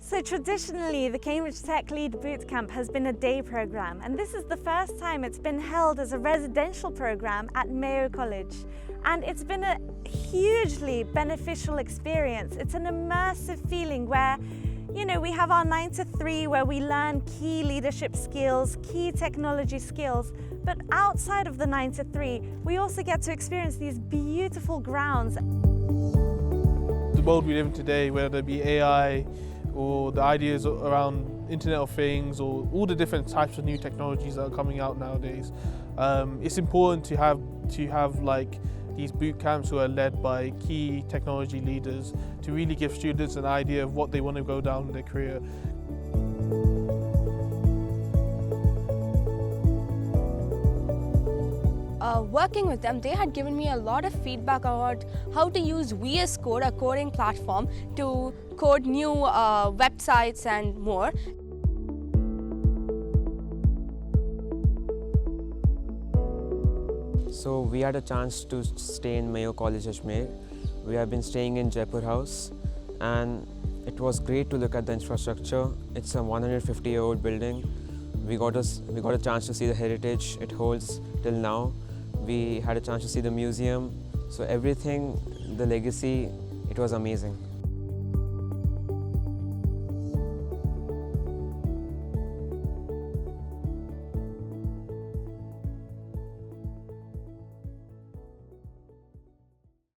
So traditionally, the Cambridge Tech Lead Bootcamp has been a day program, and this is the first time it's been held as a residential program at Mayo College. And it's been a hugely beneficial experience. It's an immersive feeling where, you know, we have our 9 to 3 where we learn key leadership skills, key technology skills, but outside of the 9 to 3, we also get to experience these beautiful grounds. The world we live in today, whether it be AI, or the ideas around Internet of Things, or all the different types of new technologies that are coming out nowadays. It's important to have like these boot camps who are led by key technology leaders to really give students an idea of what they want to go down in their career. Working with them, they had given me a lot of feedback about how to use VS Code, a coding platform, to code new websites and more. So we had a chance to stay in Mayo College Ajmer. We have been staying in Jaipur House, and it was great to look at the infrastructure. It's a 150-year-old building. We got a chance to see the heritage it holds till now. We had a chance to see the museum. So everything, the legacy, it was amazing.